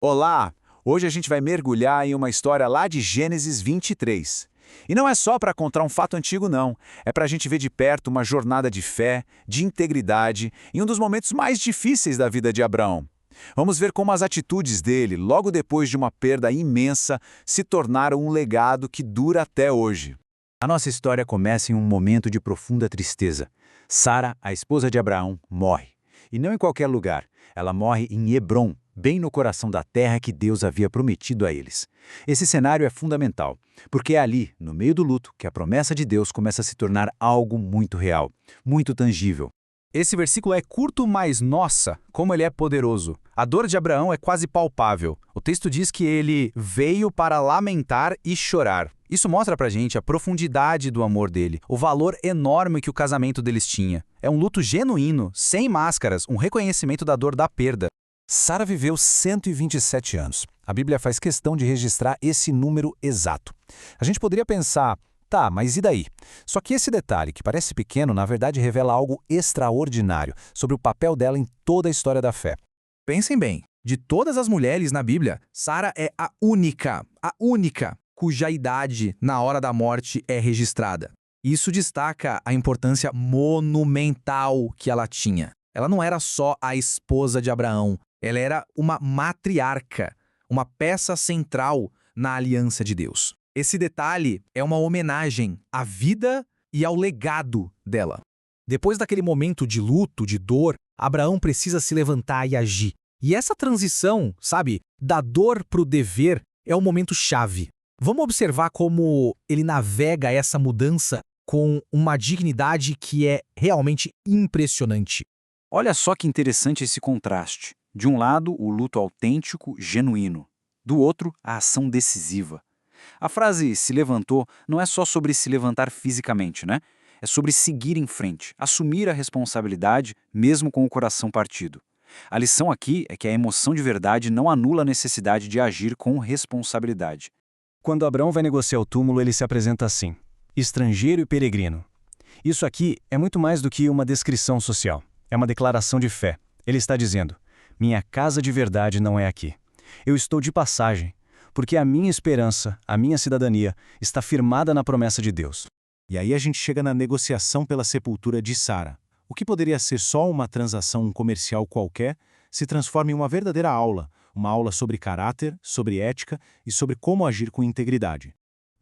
Olá! Hoje a gente vai mergulhar em uma história lá de Gênesis 23. E não é só para contar um fato antigo, não. É para a gente ver de perto uma jornada de fé, de integridade, em um dos momentos mais difíceis da vida de Abraão. Vamos ver como as atitudes dele, logo depois de uma perda imensa, se tornaram um legado que dura até hoje. A nossa história começa em um momento de profunda tristeza. Sara, a esposa de Abraão, morre. E não em qualquer lugar. Ela morre em Hebrom, bem no coração da terra que Deus havia prometido a eles. Esse cenário é fundamental, porque é ali, no meio do luto, que a promessa de Deus começa a se tornar algo muito real, muito tangível. Esse versículo é curto, mas nossa, como ele é poderoso. A dor de Abraão é quase palpável. O texto diz que ele veio para lamentar e chorar. Isso mostra pra gente a profundidade do amor dele, o valor enorme que o casamento deles tinha. É um luto genuíno, sem máscaras, um reconhecimento da dor da perda. Sara viveu 127 anos. A Bíblia faz questão de registrar esse número exato. A gente poderia pensar, tá, mas e daí? Só que esse detalhe, que parece pequeno, na verdade revela algo extraordinário sobre o papel dela em toda a história da fé. Pensem bem, de todas as mulheres na Bíblia, Sara é a única, cuja idade na hora da morte é registrada. Isso destaca a importância monumental que ela tinha. Ela não era só a esposa de Abraão, ela era uma matriarca, uma peça central na aliança de Deus. Esse detalhe é uma homenagem à vida e ao legado dela. Depois daquele momento de luto, de dor, Abraão precisa se levantar e agir. E essa transição, sabe, da dor para o dever é um momento chave. Vamos observar como ele navega essa mudança com uma dignidade que é realmente impressionante. Olha só que interessante esse contraste. De um lado, o luto autêntico, genuíno. Do outro, a ação decisiva. A frase "se levantou" não é só sobre se levantar fisicamente, né? É sobre seguir em frente, assumir a responsabilidade, mesmo com o coração partido. A lição aqui é que a emoção de verdade não anula a necessidade de agir com responsabilidade. Quando Abraão vai negociar o túmulo, ele se apresenta assim: estrangeiro e peregrino. Isso aqui é muito mais do que uma descrição social. É uma declaração de fé. Ele está dizendo: minha casa de verdade não é aqui. Eu estou de passagem, porque a minha esperança, a minha cidadania, está firmada na promessa de Deus. E aí a gente chega na negociação pela sepultura de Sara. O que poderia ser só uma transação comercial qualquer, se transforma em uma verdadeira aula, uma aula sobre caráter, sobre ética e sobre como agir com integridade.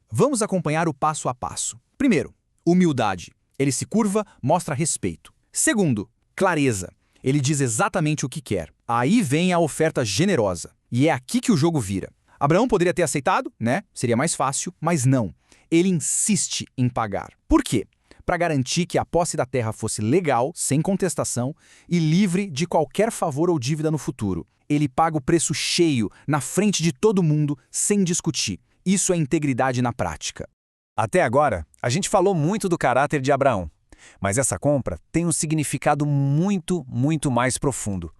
Vamos acompanhar o passo a passo. Primeiro, humildade. Ele se curva, mostra respeito. Segundo, clareza. Ele diz exatamente o que quer. Aí vem a oferta generosa. E é aqui que o jogo vira. Abraão poderia ter aceitado, né? Seria mais fácil, mas não. Ele insiste em pagar. Por quê? Para garantir que a posse da terra fosse legal, sem contestação, e livre de qualquer favor ou dívida no futuro. Ele paga o preço cheio, na frente de todo mundo, sem discutir. Isso é integridade na prática. Até agora, a gente falou muito do caráter de Abraão. Mas essa compra tem um significado muito mais profundo.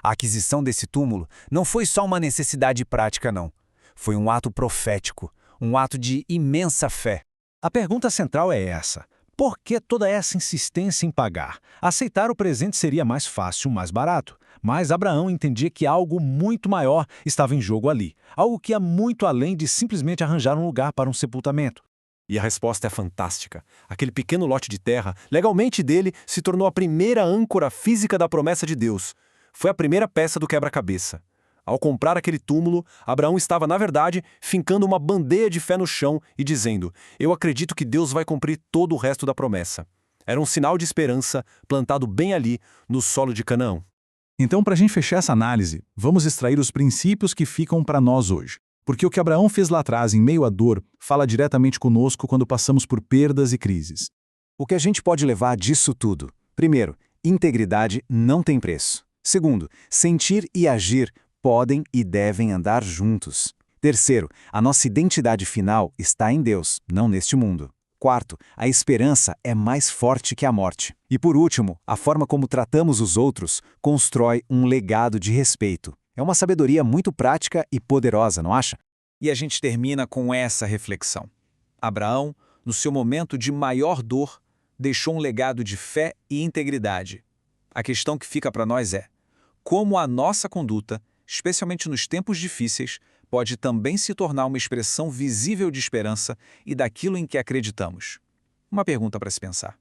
A aquisição desse túmulo não foi só uma necessidade prática, não. Foi um ato profético, um ato de imensa fé. A pergunta central é essa: por que toda essa insistência em pagar? Aceitar o presente seria mais fácil, mais barato. Mas Abraão entendia que algo muito maior estava em jogo ali. Algo que ia muito além de simplesmente arranjar um lugar para um sepultamento. E a resposta é fantástica. Aquele pequeno lote de terra, legalmente dele, se tornou a primeira âncora física da promessa de Deus. Foi a primeira peça do quebra-cabeça. Ao comprar aquele túmulo, Abraão estava, na verdade, fincando uma bandeja de fé no chão e dizendo: eu acredito que Deus vai cumprir todo o resto da promessa. Era um sinal de esperança plantado bem ali, no solo de Canaã. Então, para a gente fechar essa análise, vamos extrair os princípios que ficam para nós hoje. Porque o que Abraão fez lá atrás, em meio à dor, fala diretamente conosco quando passamos por perdas e crises. O que a gente pode levar disso tudo? Primeiro, integridade não tem preço. Segundo, sentir e agir podem e devem andar juntos. Terceiro, a nossa identidade final está em Deus, não neste mundo. Quarto, a esperança é mais forte que a morte. E por último, a forma como tratamos os outros constrói um legado de respeito. É uma sabedoria muito prática e poderosa, não acha? E a gente termina com essa reflexão. Abraão, no seu momento de maior dor, deixou um legado de fé e integridade. A questão que fica para nós é: como a nossa conduta especialmente nos tempos difíceis, pode também se tornar uma expressão visível de esperança e daquilo em que acreditamos. Uma pergunta para se pensar.